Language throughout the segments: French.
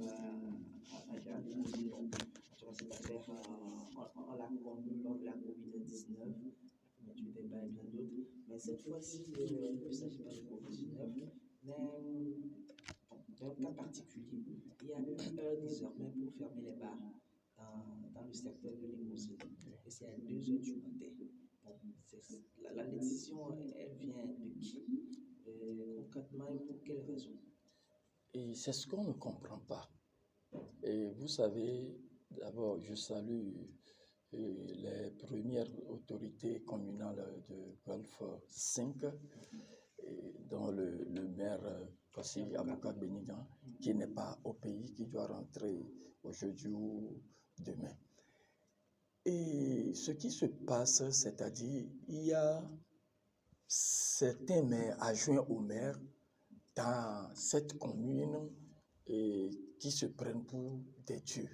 à Limousine. Tu vois, cette affaire, on l'a connue lors de la COVID-19, la fermeture des bars et bien d'autres. Mais cette fois-ci, il ne s'agit pas de COVID-19, mais d'un cas particulier. Il y a eu heure désormais pour fermer les bars dans le secteur de Limousine. Et c'est à 2 heures du matin. Bon, la décision, elle vient de qui concrètement et pour quelles raisons? Et c'est ce qu'on ne comprend pas. Et vous savez, d'abord, je salue les premières autorités communales de Golfe 5, dont le maire Kossi Avocat Benigan, qui n'est pas au pays, qui doit rentrer aujourd'hui ou demain. Et ce qui se passe, c'est-à-dire, il y a certains maires adjoints au maire dans cette commune qui se prennent pour des dieux.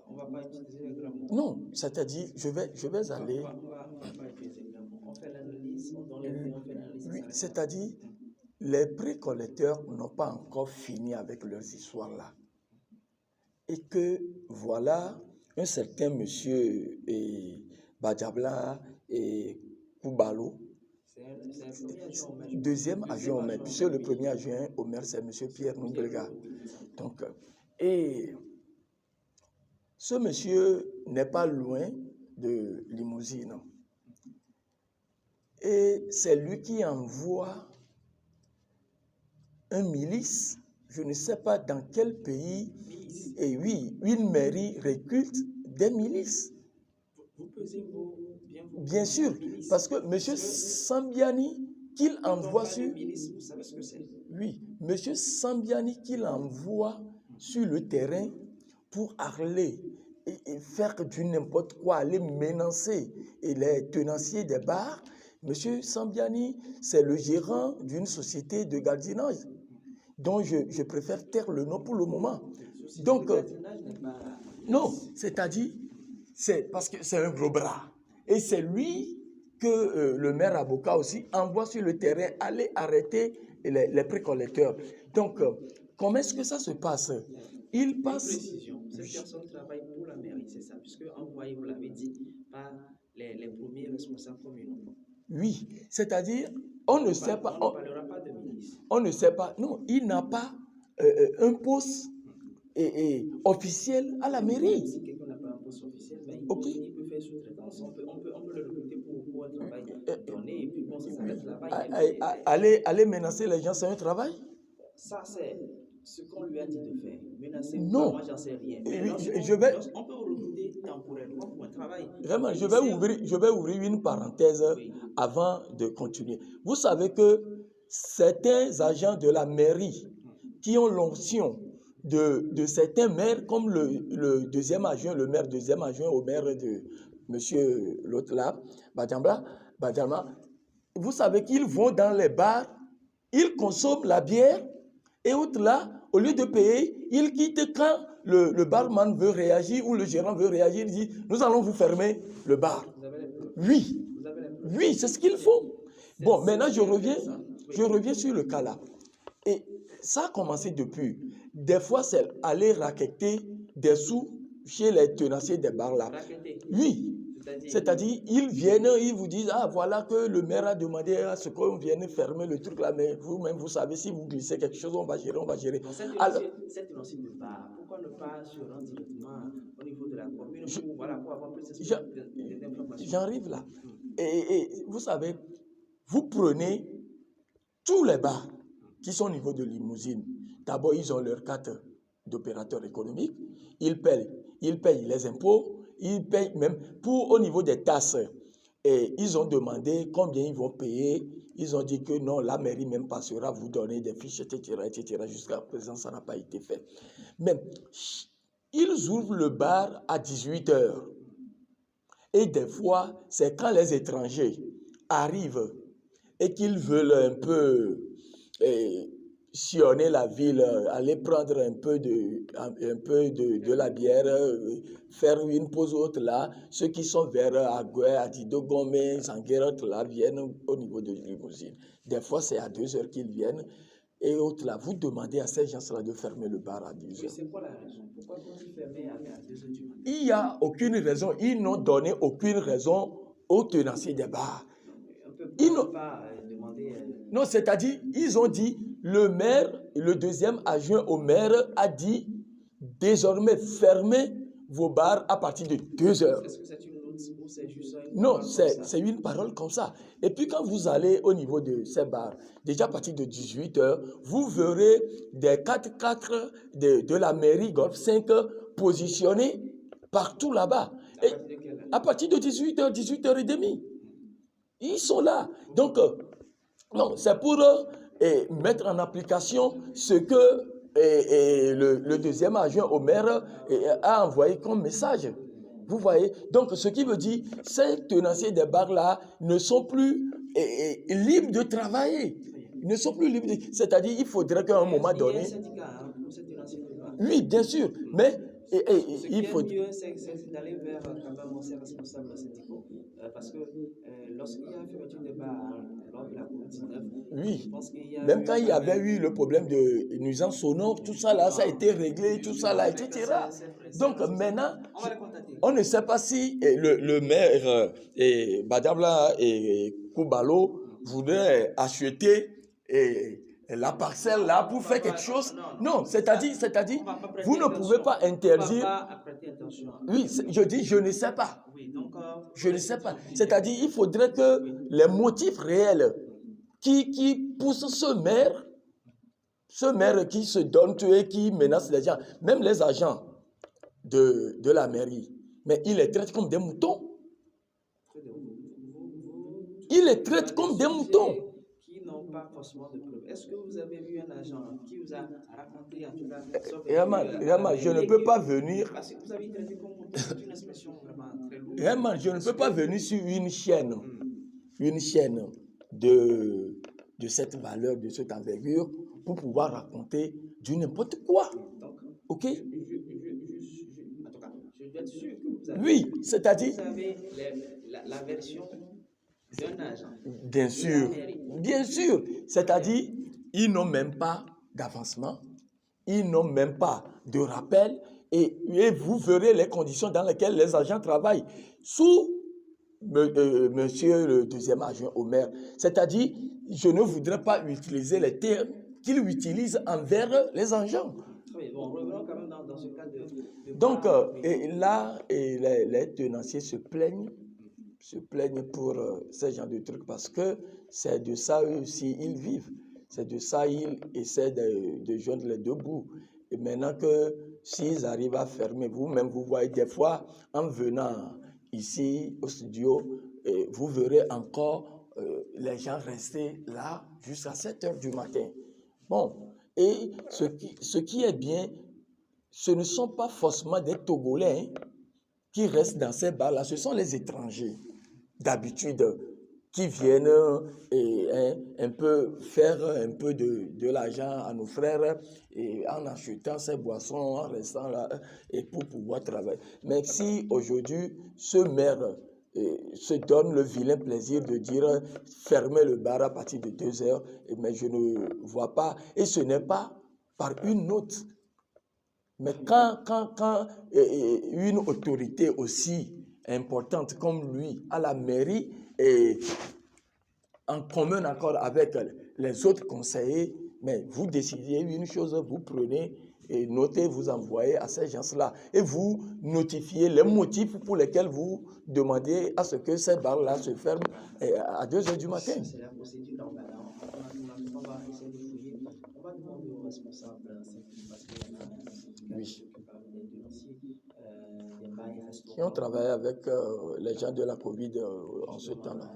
On ne va pas utiliser les grands mots. Non, c'est-à-dire, je vais aller... On va pas utiliser les grands mots. On fait l'analyse, on donne les faits, on fait l'analyse. Oui, c'est-à-dire, les précollecteurs n'ont pas encore fini avec leurs histoires-là. Et que, voilà, un certain monsieur Badjabla et Koubalo, deuxième adjoint au maire, puisque le premier adjoint au maire, c'est monsieur Pierre Noubrega. Donc, et ce monsieur n'est pas loin de Limousine. Et c'est lui qui envoie un milice, je ne sais pas dans quel pays, et oui, une mairie recrute des milices. Vous pesez bien sûr, parce que M. Sambiani, qu'il envoie sur... Vous savez ce que c'est? Oui, M. Sambiani, qu'il envoie sur le terrain pour aller et faire du n'importe quoi, aller menacer les tenanciers des bars. M. Sambiani, c'est le gérant d'une société de gardiennage, dont je préfère taire le nom pour le moment. Donc, non, c'est-à-dire, c'est parce que c'est un gros bras. Et c'est lui que le maire avocat aussi envoie sur le terrain aller arrêter les précollecteurs. Donc, comment est-ce que ça se passe? Il passe... Une précision, cette personne travaille pour la mairie, c'est ça, puisque envoyé, vous l'avez dit, par les premiers responsables communaux. Oui, c'est-à-dire, on ne sait pas... On ne parlera pas de ministre. On ne sait pas, non, il n'a pas un poste officiel à la mairie. Si quelqu'un n'a pas un poste officiel, mais il peut faire sous-traitance, on peut le recruter pour un travail donné, et puis bon, ça s'arrête là-bas. Aller menacer les gens, c'est un travail? Ça, c'est ce qu'on lui a dit de faire. Menacer, non. Moi, j'en sais rien. Mais on peut recruter temporairement pour un travail. Vraiment, je vais ouvrir une parenthèse avant de continuer. Vous savez que certains agents de la mairie qui ont l'onction de certains maires, comme le deuxième adjoint, le maire deuxième adjoint au maire de monsieur l'autre là, Badjama, vous savez qu'ils vont dans les bars, ils consomment la bière, et autres là, au lieu de payer, ils quittent quand le barman veut réagir ou le gérant veut réagir, il dit, nous allons vous fermer le bar. Oui, oui, c'est ce qu'ils font. Bon, maintenant je reviens sur le cas là. Et ça a commencé depuis. Des fois, c'est aller raqueter des sous chez les tenanciers des bars là. Oui. C'est-à-dire, ils viennent, ils vous disent, ah voilà que le maire a demandé à ce qu'on vienne fermer le truc là, mais vous-même, vous savez, si vous glissez quelque chose, on va gérer. Donc, cette tenancier de bar, pourquoi ne pas se rendre directement au niveau de la commune pour avoir plus d'informations? J'arrive là. Et vous savez, vous prenez tous les bars qui sont au niveau de Limousine. D'abord, ils ont leur carte d'opérateur économique, ils payent les impôts, ils payent même au niveau des tasses. Et ils ont demandé combien ils vont payer. Ils ont dit que non, la mairie même passera vous donner des fiches, etc. Jusqu'à présent, ça n'a pas été fait. Mais ils ouvrent le bar à 18h. Et des fois, c'est quand les étrangers arrivent et qu'ils veulent un peu sillonner la ville, aller prendre un peu de la bière, faire une pause autre là. Ceux qui sont vers Agoué, Adido, Gomé, Sanguerot là viennent au niveau de Limousine. Des fois, c'est à 2h qu'ils viennent. et autres là, vous demandez à ces gens-là de fermer le bar à 10 Oui, heures. c'est quoi la raison? Pourquoi faut-il fermer à 2 heures du matin? Il n'y a aucune raison, ils n'ont donné aucune raison aux tenanciers des bars. On ne peut Ils n'ont- pas demander. Non, c'est-à-dire, ils ont dit, le maire, le deuxième adjoint au maire a dit, désormais fermez vos bars à partir de 2 heures. Est-ce que c'est une note ou c'est juste une Non, parole comme ça? c'est une parole comme ça. Et puis quand vous allez au niveau de ces bars, déjà à partir de 18 heures, vous verrez des 4x4 de la mairie Golf 5 positionnés partout là-bas. À Et partir de quelle heure? à partir de 18h, 18h30, ils sont là. Donc, non, c'est pour mettre en application ce que le deuxième adjoint au maire a envoyé comme message. Vous voyez? Donc, ce qui veut dire, ces tenanciers des bars-là ne sont plus libres de travailler. Ils ne sont plus libres de... C'est-à-dire, il faudrait qu'à un moment Il y a donné... un syndicat pour ces tenanciers de bar. Oui, bien sûr, mais Ce qui il est faut... mieux, c'est d'aller vers quand même ces responsables syndicaux. Parce que lorsqu'il y a une fermeture de bar lors de la COVID-19, Oui, je pense qu'il y a même eu quand il y avait eu le problème de nuisance sonore, tout ça là, ça a été réglé, tout ça là, etc. Donc maintenant, on va les contacter. on ne sait pas si le maire Badabla et Koubalo voudraient acheter la parcelle là pour faire quelque chose. Non, c'est-à-dire, vous ne pouvez pas interdire. On va pas prêter attention. Oui, je dis, je ne sais pas. Oui, donc, Je ne sais pas. C'est-à-dire, il faudrait que les motifs réels qui poussent ce maire qui se donne tuer, qui menace les gens, même les agents de la mairie, mais il les traite comme des moutons. Il les traite comme des moutons. Qui n'ont pas forcément de preuves. Est-ce que vous avez vu un agent qui vous a raconté en tout cas Raman, je ne peux pas venir. Parce que vous avez traité comme mouton, c'est une expression vraiment très lourde. Raman, je ne peux pas venir sur une chaîne de cette valeur, de cette envergure, pour pouvoir raconter du n'importe quoi. Donc, ok? en tout cas, je dois être sûr que vous avez, oui, c'est-à-dire... Vous avez la version d'un agent. Bien sûr. C'est-à-dire, ils n'ont même pas d'avancement, ils n'ont même pas de rappel, et vous verrez les conditions dans lesquelles les agents travaillent sous monsieur le deuxième adjoint au maire. C'est-à-dire, je ne voudrais pas utiliser les termes qu'il utilise envers les agents. Très bien. Bon, revenons quand même dans ce cas de Donc, les tenanciers se plaignent pour ce genre de trucs parce que c'est de ça eux aussi ils vivent. C'est de ça ils essaient de joindre les deux bouts. Et maintenant que s'ils arrivent à fermer, vous-même vous voyez des fois en venant ici au studio, vous verrez encore les gens rester là jusqu'à 7 heures du matin. Bon, et ce qui est bien, ce ne sont pas forcément des Togolais qui restent dans ces bars-là, ce sont les étrangers d'habitude qui viennent un peu faire un peu de l'argent à nos frères et en achetant ces boissons, en restant là et pour pouvoir travailler. Mais si aujourd'hui ce maire se donne le vilain plaisir de dire fermer le bar à partir de 2 heures, mais je ne vois pas, et ce n'est pas par une note. Mais quand une autorité aussi importante comme lui à la mairie et en commun accord avec les autres conseillers, mais vous décidez une chose, vous prenez et notez, vous envoyez à ces gens-là et vous notifiez les motifs pour lesquels vous demandez à ce que ces bars-là se ferment à 2 heures du matin. C'est la procédure normale. On va essayer de fouiller. On va demander aux responsables parce que oui. des bails qui ont travaillé avec les gens de la Covid en ce temps-là.